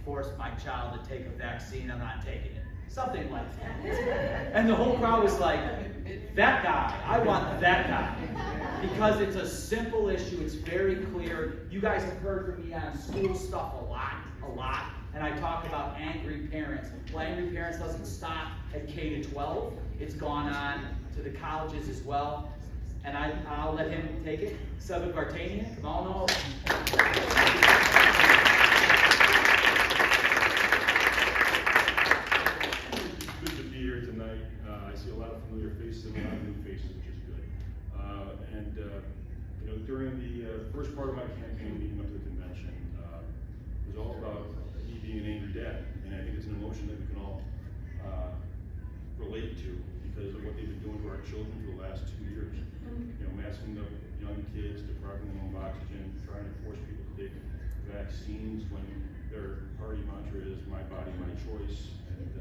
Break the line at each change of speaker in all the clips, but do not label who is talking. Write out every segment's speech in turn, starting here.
force my child to take a vaccine, I'm not taking it. Something like that. And the whole crowd was like, that guy, I want that guy. Because it's a simple issue, it's very clear. You guys have heard from me on school stuff a lot. And I talk about angry parents. Well, angry parents doesn't stop at K to 12. It's gone on to the colleges as well. And I'll let him take it. Sevag Vartanian, come on over.
I see a lot of familiar faces and a lot of new faces, which is good. You know, during the first part of my campaign leading up to the convention, it was all about me being an angry dad, and I think it's an emotion that we can all relate to because of what they've been doing to our children for the last 2 years. You know, masking up young kids, depriving them of oxygen, trying to force people to take vaccines when their party mantra is "my body, my choice," and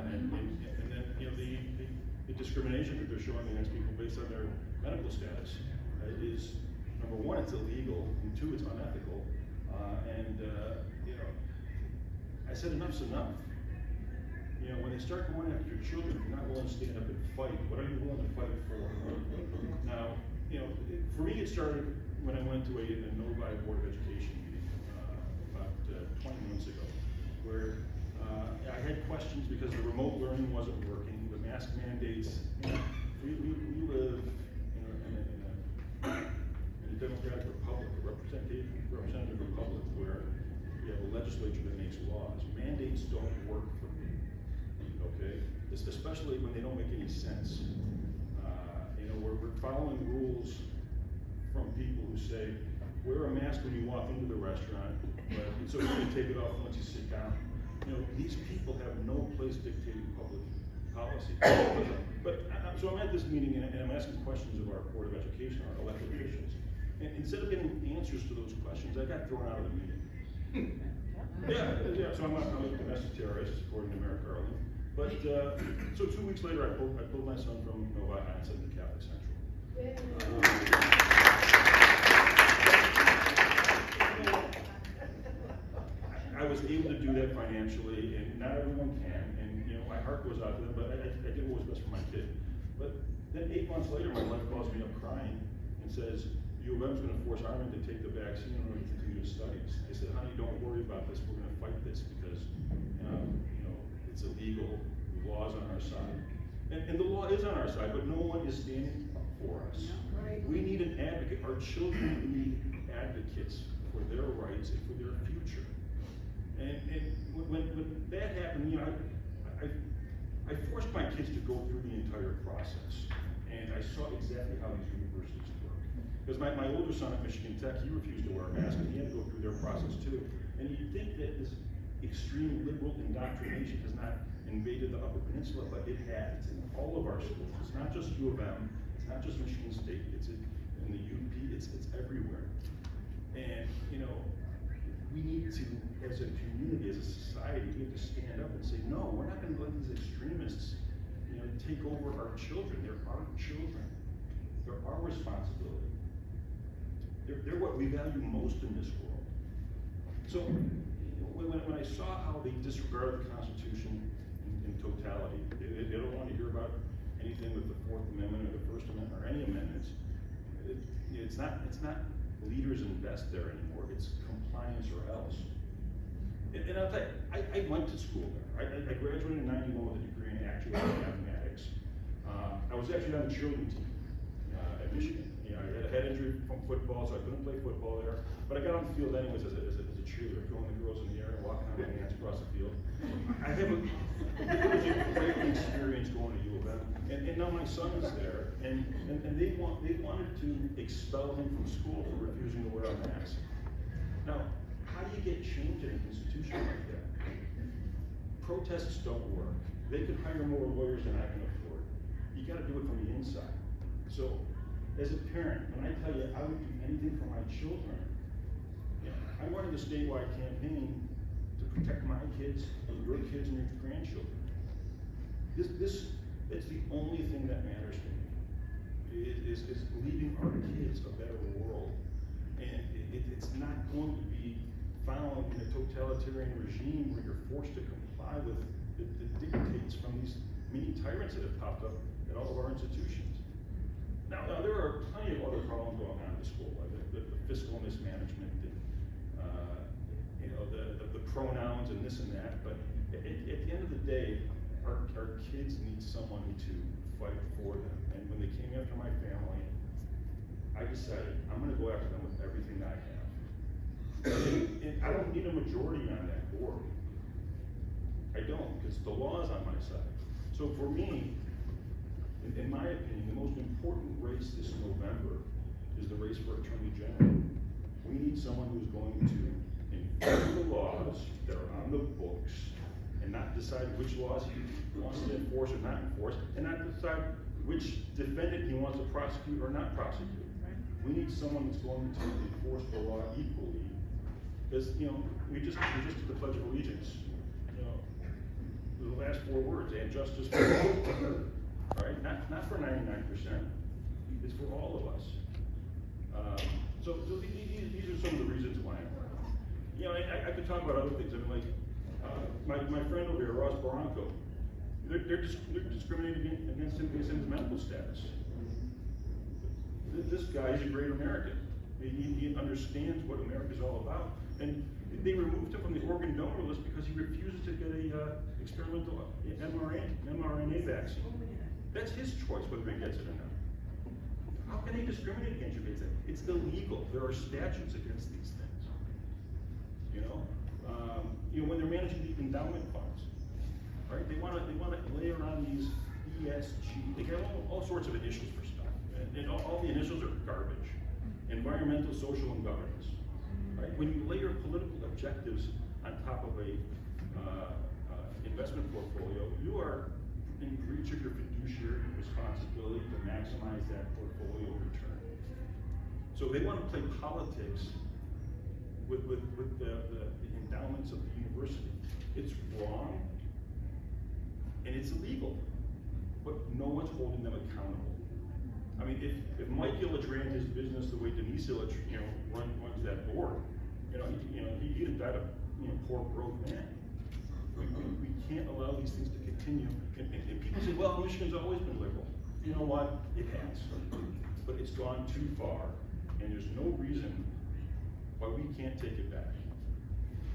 then you know the discrimination that they're showing against people based on their medical status is, number one, it's illegal, and two, it's unethical. You know, I said enough's enough. You know, when they start going after your children, if you're not willing to stand up and fight, what are you willing to fight for? Now, you know, for me, it started when I went to a Northville Board of Education meeting about 20 months ago, where I had questions because the remote learning wasn't working, the mask mandates. You know, we live in a democratic republic, a representative republic, where we have a legislature that makes laws. Mandates don't work for me, okay? Especially when they don't make any sense. You know, we're following rules from people who say, wear a mask when you walk into the restaurant, but it's okay to take it off once you sit down. You know, these people have no place dictating public policy. So I'm at this meeting and I'm asking questions of our Board of Education, our elected officials. And instead of getting answers to those questions, I got thrown out of the meeting. Yeah, so I'm not a domestic terrorist, according to Merrick Garland. But, so 2 weeks later, I pulled my son from Novi and sent him to Catholic Central. I was able to do that financially, and not everyone can, and you know, my heart goes out to them, but I did what was best for my kid. But then 8 months later, my wife calls me up crying and says, UofM's going to force Armin to take the vaccine in order to continue his studies. I said, honey, don't worry about this, we're going to fight this because you know, it's illegal, the law's on our side. And the law is on our side, but no one is standing up for us.
Right.
We need an advocate. Our children need advocates for their rights and for their future. And when that happened, you know, I forced my kids to go through the entire process, and I saw exactly how these universities work. Because my older son at Michigan Tech, he refused to wear a mask, and he had to go through their process too. And you'd think that this extreme liberal indoctrination has not invaded the Upper Peninsula, but it has. It's in all of our schools. It's not just UofM, it's not just Michigan State, it's in the UP, it's everywhere. And, you know, we need to, as a community, as a society, we have to stand up and say, no, we're not going to let these extremists, you know, take over our children. They're our children. They're our responsibility. They're what we value most in this world. So, when I saw how they disregard the Constitution in totality, they don't want to hear about anything with the Fourth Amendment or the First Amendment or any amendments. It's not leaders invest there anymore. It's compliance or else. And I'll tell you, I went to school there. I graduated in '91 with a degree in actuarial mathematics. I was actually on the cheerleading team at Michigan. You know, I had a head injury from football, so I couldn't play football there. But I got on the field anyways as a cheerleader, throwing the girls in the air and walking on my hands across the field. It was a great experience going to UofM. And now my son is there, and they wanted to expel him from school for refusing to wear a mask. Now, how do you get change in an institution like that? Protests don't work. They could hire more lawyers than I can afford. You got to do it from the inside. So, as a parent, when I tell you I would do anything for my children, you know, I'm running a statewide campaign to protect my kids and your kids and your grandchildren. It's the only thing that matters to me. Is leaving our kids a better world. And it's not going to be found in a totalitarian regime where you're forced to comply with the dictates from these mini tyrants that have popped up at all of our institutions. Now there are plenty of other problems going on at the school, like the fiscal mismanagement, and, you know, the pronouns and this and that. But at the end of the day, our kids need someone to fight for them. And when they came after my family, I decided I'm going to go after them with everything I have. And I don't need a majority on that board. I don't, because the law is on my side. So for me, in my opinion, the most important race this November is the race for Attorney General. We need someone who's going to enforce the laws that are on the books and not decide which laws he wants to enforce or not enforce, and not decide which defendant he wants to prosecute or not prosecute. We need someone that's going to enforce the law equally. Because, you know, we just did the Pledge of Allegiance. You know, the last 4 words, and justice for all. Right? Not for 99%. It's for all of us. So these are some of the reasons why. You know, I could talk about other things. I mean, like my friend over here, Ross Barranco. They're discriminating against him based on his medical status. This guy is a great American. He understands what America's all about. And they removed him from the organ donor list because he refuses to get a experimental mRNA vaccine. That's his choice whether he gets it or not. How can they discriminate against you? It's illegal. There are statutes against these things. You know, when they're managing the endowment funds, right? They want to layer on these ESG. They got all sorts of initials for stuff, and all the initials are garbage. Environmental, social, and governance. Right? When you layer political objectives on top of a investment portfolio, you are in breach of your fiduciary responsibility to maximize that portfolio return. So they want to play politics with the endowments of the university. It's wrong and it's illegal, but no one's holding them accountable. I mean, if Mike Illich ran his business the way Denise Illich, runs that board, he'd have died a poor broke man. We can't allow these things to continue. And people say, well, Michigan's always been liberal. You know what? It has, but it's gone too far, and there's no reason why we can't take it back.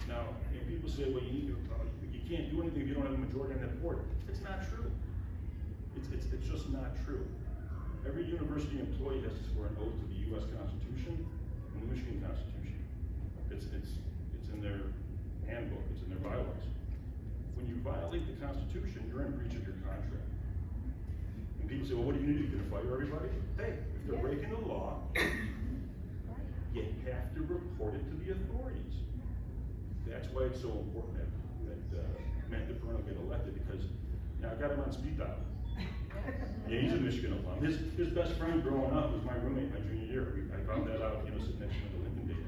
Now, people say, well, you can't do anything if you don't have a majority on that board. It's not true. It's just not true. Every university employee has to swear an oath to the U.S. Constitution and the Michigan Constitution. It's in their handbook. It's in their bylaws. When you violate the Constitution, you're in breach of your contract. And people say, well, what do you need? You're going to fire everybody? Hey, if they're breaking the law, you have to report it to the authorities. That's why it's so important that Matt DePerno get elected, because now I got him on speed dial. Yeah, he's a Michigan alum. His best friend growing up was my roommate my junior year. I found that out, sitting next to him at the Lincoln Data.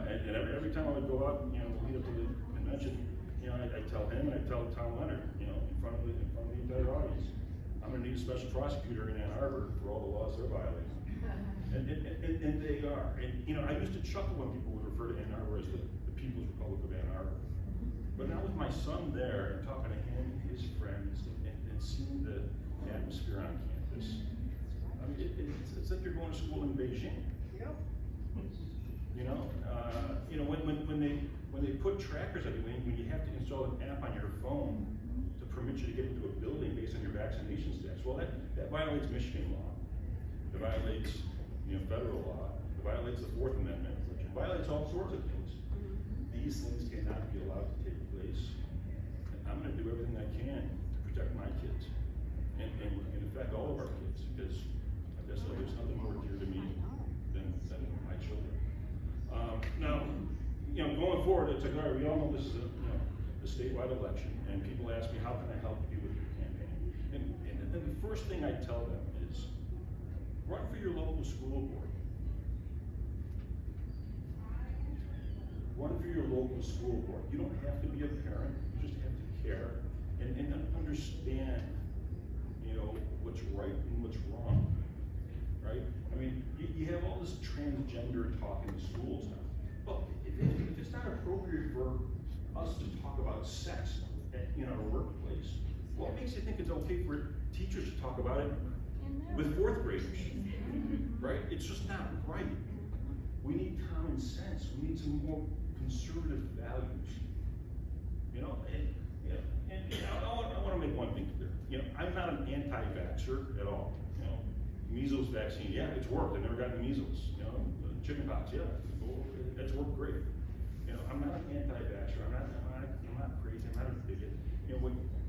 And every time I would go out, lead up to the convention, I tell him and I tell Tom Leonard, in front of the entire audience, I'm going to need a special prosecutor in Ann Arbor for all the laws they're violating. And they are. And I used to chuckle when people would refer to Ann Arbor as the People's Republic of Ann Arbor. But now with my son there and talking to him and his friends and seeing the atmosphere on campus, I mean, it's like you're going to school in Beijing. Yep. When they put trackers on you, when you have to install an app on your phone to permit you to get into a building based on your vaccination status, well, that violates Michigan law. It violates federal law. It violates the Fourth Amendment. It violates all sorts of things. These things cannot be allowed to take place. And I'm going to do everything I can to protect my kids and in fact all of our kids, because there's nothing more dear to me than my children. Now, going forward, it's like, all right, we all know this is a statewide election, and people ask me, how can I help you with your campaign? And the first thing I tell them is, run for your local school board. Run for your local school board. You don't have to be a parent, you just have to care and understand, what's right and what's wrong, right? I mean, you have all this transgender talk in the schools now. Well, if it's not appropriate for us to talk about sex in our workplace, what makes you think it's okay for teachers to talk about it with fourth graders? Right? It's just not right. We need common sense. We need some more conservative values. You know, I want to make one thing clear. You know, I'm not an anti-vaxxer at all. You know, measles vaccine, yeah, it's worked. I never got measles. You know, chickenpox, yeah, it's worked great. You know, I'm not an anti-vaxxer. I'm not crazy. I'm not a bigot. You know,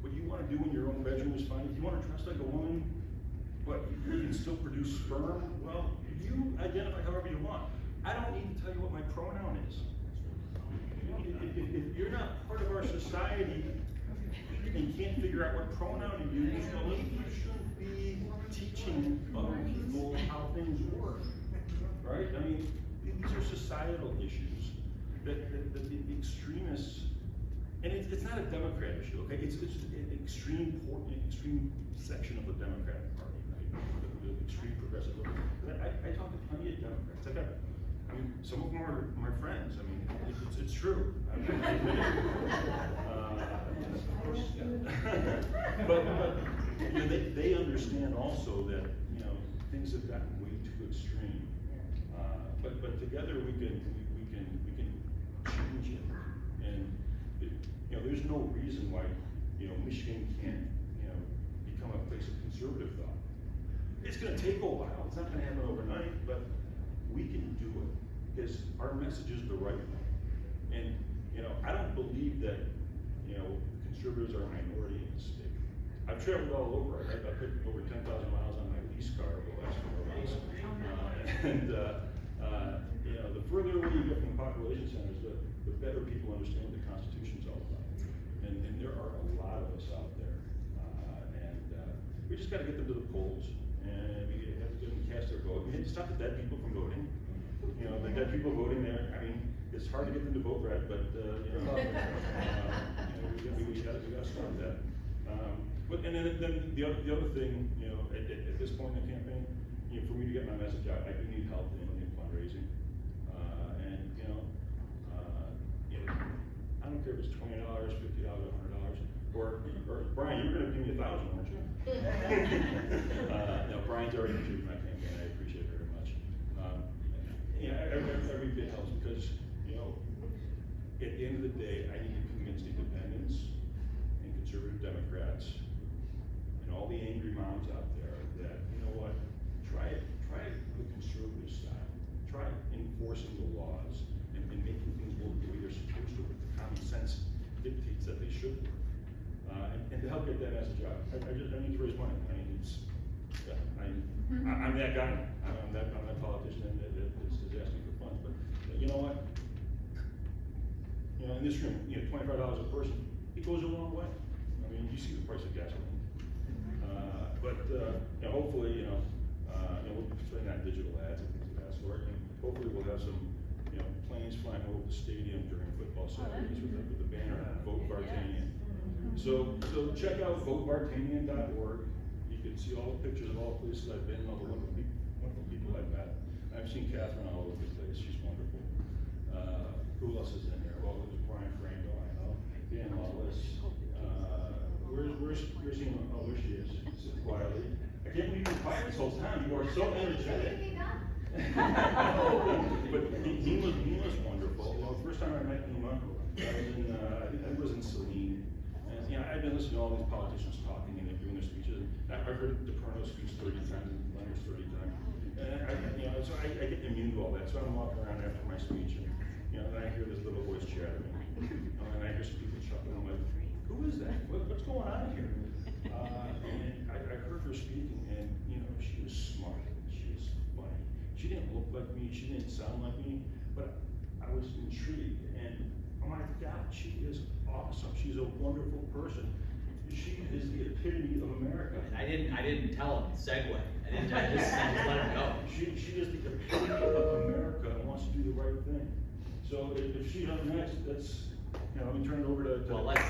what you want to do in your own bedroom is fine. If you want to dress like a woman, but you can still produce sperm, well, you identify however you want. I don't need to tell you what my pronoun is. If you're not part of our society and can't figure out what pronoun to use, well, you shouldn't be teaching other people how things work, right? I mean, these are societal issues that the extremists, and it's not a Democrat issue, okay? It's an extreme section of the Democratic Party, right? The extreme progressive. I talk to plenty of Democrats. I mean, some of them are my friends. I mean, it's true. I mean, I admit it. But you know, they understand also that, you know, things have gotten way too extreme. But together we can change it. And you know, there's no reason why, you know, Michigan can't, you know, become a place of conservative thought. It's going to take a while. It's not going to happen overnight, but we can do it because our message is the right one. And you know, I don't believe that, you know, conservatives are a minority in this state. I've traveled all over. I put over 10,000 miles on my lease car over the last 4 months. You know, the further away you get from population centers, the better people understand what the Constitution's all about. And there are a lot of us out there. We just got to get them to the polls. And we have to get them to cast their vote. We have to stop the dead people from voting. You know, the dead people voting there, I mean, it's hard to get them to vote red, but, you know, we got to stop that. But, and then the other thing, you know, at this point in the campaign, you know, for me to get my message out, I do need help in fundraising. And, you know, I don't care if it's $20, $50, $100, or Brian, you were going to give me 1,000, weren't you? No, Brian's already contributed to my campaign. I appreciate it very much. You know, every bit helps because, you know, at the end of the day, I need to convince the independents and conservative Democrats and all the angry moms out there that, you know what, try it the conservative style. Try enforcing the laws and making things work the way they're supposed to, with the common sense dictates that they should work. And to help get that message out, I need to raise money. I mean, I'm that guy. I'm that politician that is asking for funds. But you know what? You know, in this room, you know, $25 a person, it goes a long way. I mean, you see the price of gasoline. But you know, hopefully, you know, we'll be putting out digital ads and things of that sort, and hopefully we'll have some, you know, planes flying over the stadium during football Saturdays with the banner "Vote Vartanian." So check out votevartanian.org. You can see all the pictures of all the places I've been, all the wonderful people I've met. I've seen Catherine all over the place. She's wonderful. Who else is in there? Well, there's Brian Franco, I know. Dan Lawless. Where's Hema? Oh, there she is. Sitting quietly. I can't believe you're quiet this whole time. You are so energetic. But Hema's wonderful. Well, the first time I met Hema, I was in Saline. And you know, I've been listening to all these politicians talking and they're doing their speeches. I've heard DePerno's speech 30 times and Leonard's 30 times. And you know, so I get immune to all that. So I'm walking around after my speech and you know, then I hear this little voice chattering. And I hear some people chuckling. I'm like, who is that? What's going on here? And I heard her speaking, and you know, she was smart. She was funny. She didn't look like me. She didn't sound like me. But I was intrigued, and oh my God, she is awesome. She's a wonderful person. She is the epitome of America.
And I didn't tell him segue. I just let her go.
She is the epitome of America and wants to do the right thing. So if she's up next, that's, you know, let me turn it over to.
Well, let's